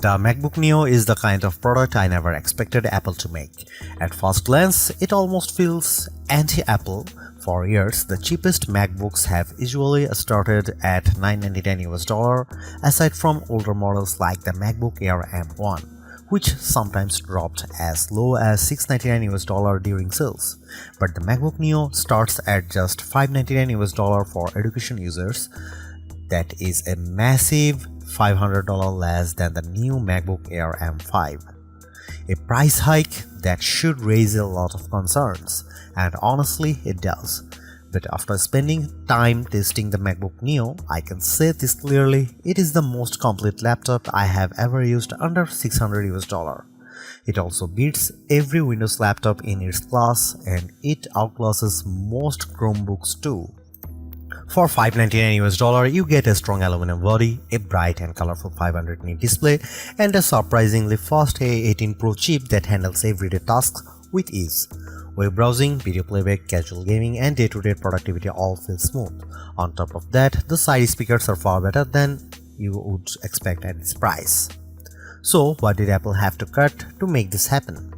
The MacBook Neo is the kind of product I never expected Apple to make. At first glance, it almost feels anti-Apple. For years, the cheapest MacBooks have usually started at $999 aside from older models like the MacBook Air M1, which sometimes dropped as low as $699 during sales. But the MacBook Neo starts at just $599 for education users. That is a massive $500 less than the new MacBook Air M5. A price hike that should raise a lot of concerns, and honestly it does. But after spending time testing the MacBook Neo, I can say this clearly, it is the most complete laptop I have ever used under $600. It also beats every Windows laptop in its class, and it outclasses most Chromebooks too. For $599 you get a strong aluminum body, a bright and colorful 500 nit display, and a surprisingly fast A18 Pro chip that handles everyday tasks with ease. Web browsing, video playback, casual gaming, and day-to-day productivity all feel smooth. On top of that, the side speakers are far better than you would expect at this price. So what did Apple have to cut to make this happen?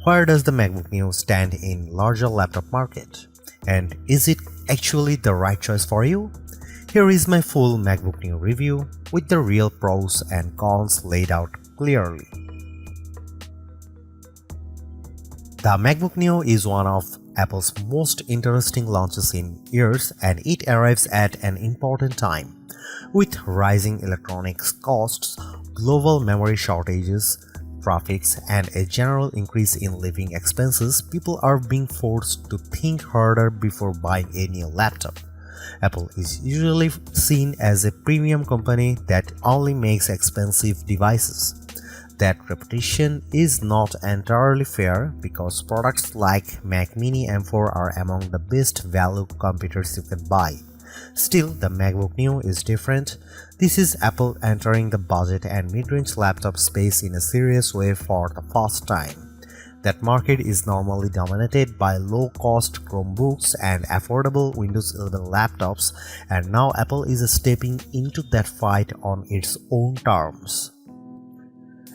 Where does the MacBook Neo stand in larger laptop market? And is it actually the right choice for you? Here is my full MacBook Neo review with the real pros and cons laid out clearly. The MacBook Neo is one of Apple's most interesting launches in years, and it arrives at an important time. With rising electronics costs, global memory shortages, traffics, and a general increase in living expenses, people are being forced to think harder before buying a new laptop. Apple is usually seen as a premium company that only makes expensive devices. That reputation is not entirely fair because products like Mac Mini M4 are among the best value computers you can buy. Still, the MacBook Neo is different. This is Apple entering the budget and mid-range laptop space in a serious way for the first time. That market is normally dominated by low-cost Chromebooks and affordable Windows 11 laptops, and now Apple is stepping into that fight on its own terms.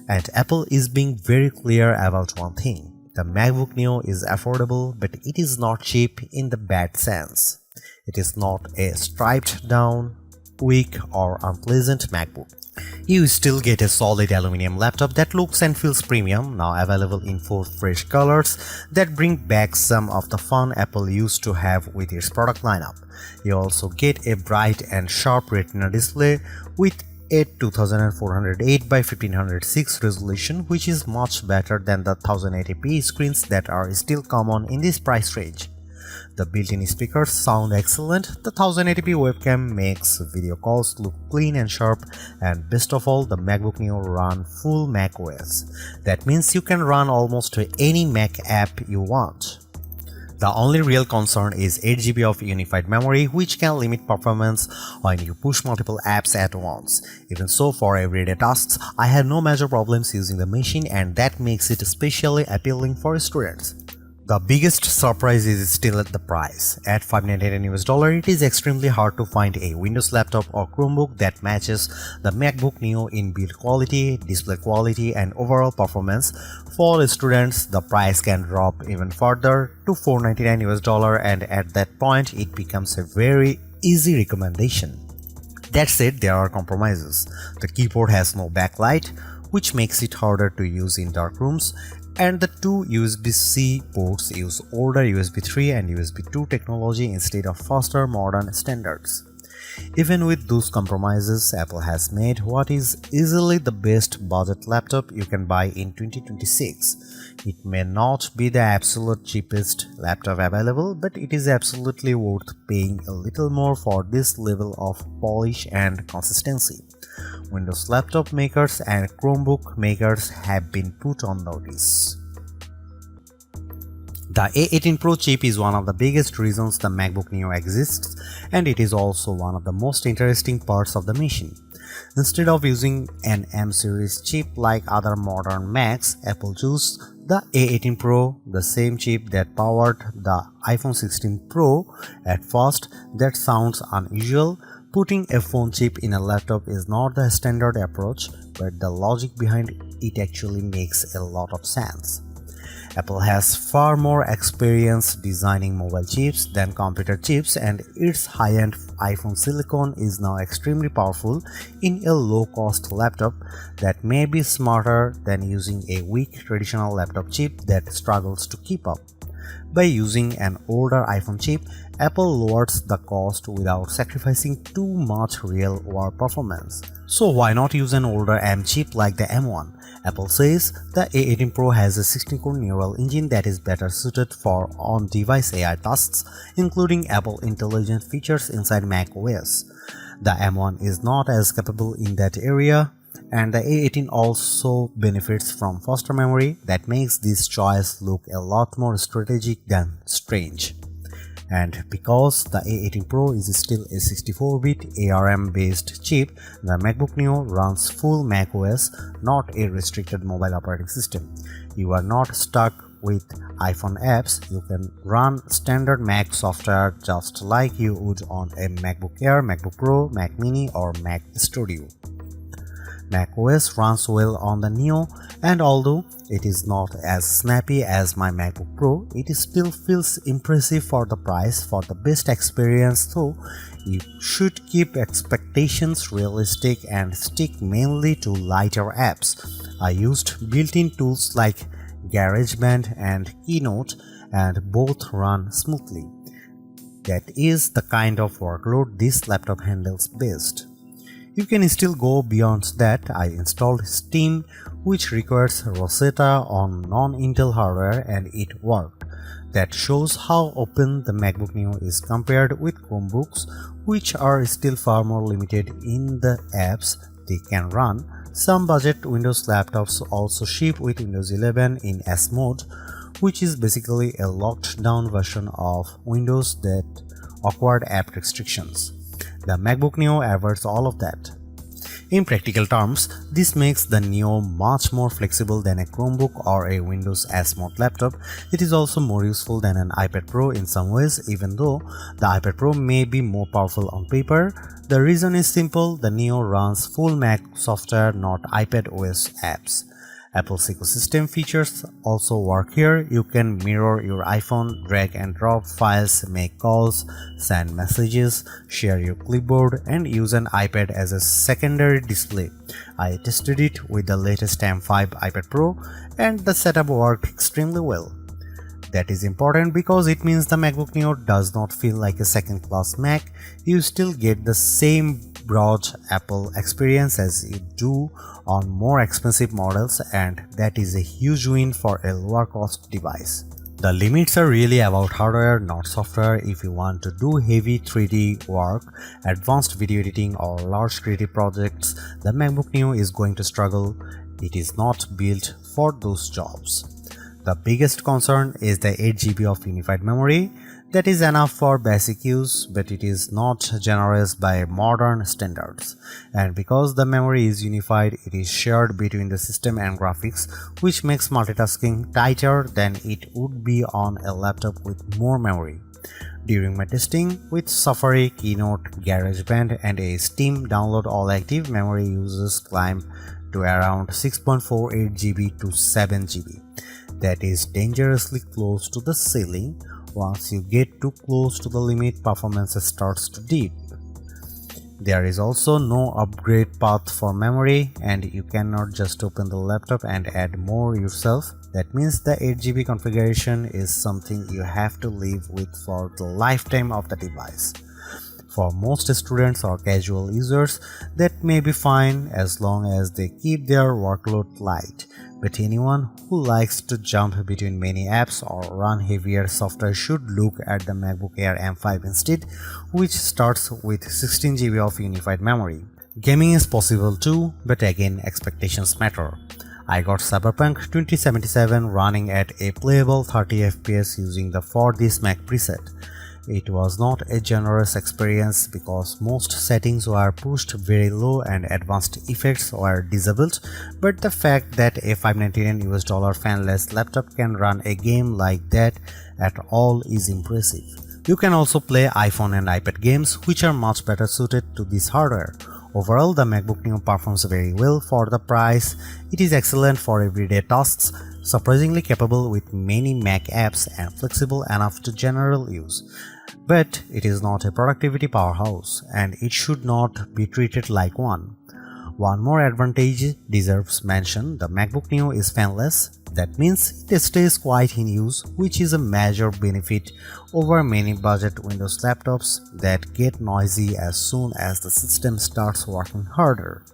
And Apple is being very clear about one thing. The MacBook Neo is affordable, but it is not cheap in the bad sense. It is not a stripped down, weak or unpleasant MacBook. You still get a solid aluminum laptop that looks and feels premium, now available in 4 fresh colors that bring back some of the fun Apple used to have with its product lineup. You also get a bright and sharp Retina display with a 2408 by 1506 resolution, which is much better than the 1080p screens that are still common in this price range. The built-in speakers sound excellent, the 1080p webcam makes video calls look clean and sharp, and best of all, the MacBook Neo runs full macOS. That means you can run almost any Mac app you want. The only real concern is 8GB of unified memory, which can limit performance when you push multiple apps at once. Even so, for everyday tasks, I had no major problems using the machine, and that makes it especially appealing for students. The biggest surprise is still at the price. At $599, it is extremely hard to find a Windows laptop or Chromebook that matches the MacBook Neo in build quality, display quality, and overall performance. For students, the price can drop even further to $499, and at that point, it becomes a very easy recommendation. That said, there are compromises. The keyboard has no backlight, which makes it harder to use in dark rooms, and the 2 USB-C ports use older USB 3 and USB 2 technology instead of faster modern standards. Even with those compromises, Apple has made what is easily the best budget laptop you can buy in 2026. It may not be the absolute cheapest laptop available, but it is absolutely worth paying a little more for this level of polish and consistency. Windows laptop makers and Chromebook makers have been put on notice. The A18 Pro chip is one of the biggest reasons the MacBook Neo exists, and it is also one of the most interesting parts of the machine. Instead of using an M-series chip like other modern Macs, Apple chose the A18 Pro, the same chip that powered the iPhone 16 Pro. At first, that sounds unusual. Putting a phone chip in a laptop is not the standard approach, but the logic behind it actually makes a lot of sense. Apple has far more experience designing mobile chips than computer chips, and its high-end iPhone silicon is now extremely powerful in a low-cost laptop that may be smarter than using a weak traditional laptop chip that struggles to keep up. By using an older iPhone chip, Apple lowers the cost without sacrificing too much real-world performance. So why not use an older M chip like the M1? Apple says the A18 Pro has a 16-core neural engine that is better suited for on-device AI tasks, including Apple Intelligent features inside macOS. The M1 is not as capable in that area, and the A18 also benefits from faster memory that makes this choice look a lot more strategic than strange. And because the A18 Pro is still a 64-bit ARM-based chip, the MacBook Neo runs full macOS, not a restricted mobile operating system. You are not stuck with iPhone apps. You can run standard Mac software just like you would on a MacBook Air, MacBook Pro, Mac Mini, or Mac Studio. macOS runs well on the Neo, and although it is not as snappy as my MacBook Pro, it still feels impressive for the price. For the best experience though, you should keep expectations realistic and stick mainly to lighter apps. I used built-in tools like GarageBand and Keynote, and both run smoothly. That is the kind of workload this laptop handles best. You can still go beyond that. I installed Steam, which requires Rosetta on non-Intel hardware, and it worked. That shows how open the MacBook Neo is compared with Chromebooks, which are still far more limited in the apps they can run. Some budget Windows laptops also ship with Windows 11 in S mode, which is basically a locked down version of Windows that awkward app restrictions. The MacBook Neo avoids all of that. In practical terms, this makes the Neo much more flexible than a Chromebook or a Windows S Mode laptop. It is also more useful than an iPad Pro in some ways, even though the iPad Pro may be more powerful on paper. The reason is simple: the Neo runs full Mac software, not iPad OS apps. Apple's ecosystem features also work here. You can mirror your iPhone, drag and drop files, make calls, send messages, share your clipboard, and use an iPad as a secondary display. I tested it with the latest M5 iPad Pro, and the setup worked extremely well. That is important because it means the MacBook Neo does not feel like a second-class Mac. You still get the same broad Apple experience as you do on more expensive models, and that is a huge win for a lower cost device. The limits are really about hardware, not software. If you want to do heavy 3D work, advanced video editing, or large creative projects, the MacBook Neo is going to struggle. It is not built for those jobs. The biggest concern is the 8GB of unified memory. That is enough for basic use, but it is not generous by modern standards. And because the memory is unified, it is shared between the system and graphics, which makes multitasking tighter than it would be on a laptop with more memory. During my testing with Safari, Keynote, GarageBand, and a Steam download, all active memory uses climb to around 6.48 GB to 7 GB. That is dangerously close to the ceiling. Once you get too close to the limit, performance starts to dip. There is also no upgrade path for memory, and you cannot just open the laptop and add more yourself. That means the 8GB configuration is something you have to live with for the lifetime of the device. For most students or casual users, that may be fine as long as they keep their workload light. But anyone who likes to jump between many apps or run heavier software should look at the MacBook Air M5 instead, which starts with 16GB of unified memory. Gaming is possible too, but again, expectations matter. I got Cyberpunk 2077 running at a playable 30 FPS using the For This Mac preset. It was not a generous experience because most settings were pushed very low and advanced effects were disabled, but the fact that a $599 fanless laptop can run a game like that at all is impressive. You can also play iPhone and iPad games, which are much better suited to this hardware. Overall, the MacBook Neo performs very well for the price. It is excellent for everyday tasks, surprisingly capable with many Mac apps and flexible enough to general use. But it is not a productivity powerhouse, and it should not be treated like one. One more advantage deserves mention: the MacBook Neo is fanless. That means it stays quiet in use, which is a major benefit over many budget Windows laptops that get noisy as soon as the system starts working harder.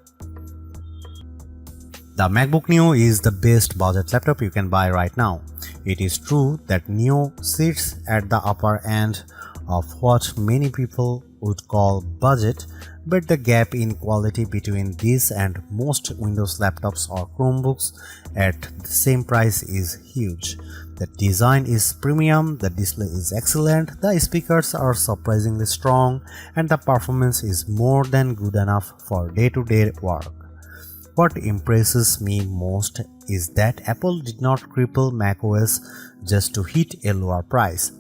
The MacBook Neo is the best budget laptop you can buy right now. It is true that Neo sits at the upper end of what many people would call budget, but the gap in quality between this and most Windows laptops or Chromebooks at the same price is huge. The design is premium, the display is excellent, the speakers are surprisingly strong, and the performance is more than good enough for day-to-day work. What impresses me most is that Apple did not cripple macOS just to hit a lower price.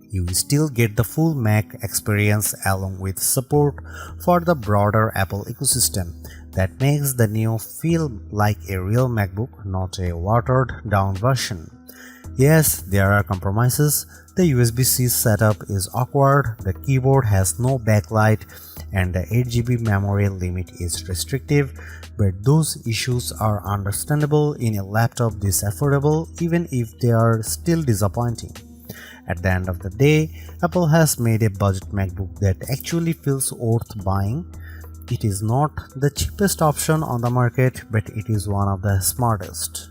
You still get the full Mac experience along with support for the broader Apple ecosystem. That makes the Neo feel like a real MacBook, not a watered down version. Yes, there are compromises. The USB-C setup is awkward, the keyboard has no backlight, and the 8GB memory limit is restrictive, but those issues are understandable in a laptop this affordable, even if they are still disappointing. At the end of the day, Apple has made a budget MacBook that actually feels worth buying. It is not the cheapest option on the market, but it is one of the smartest.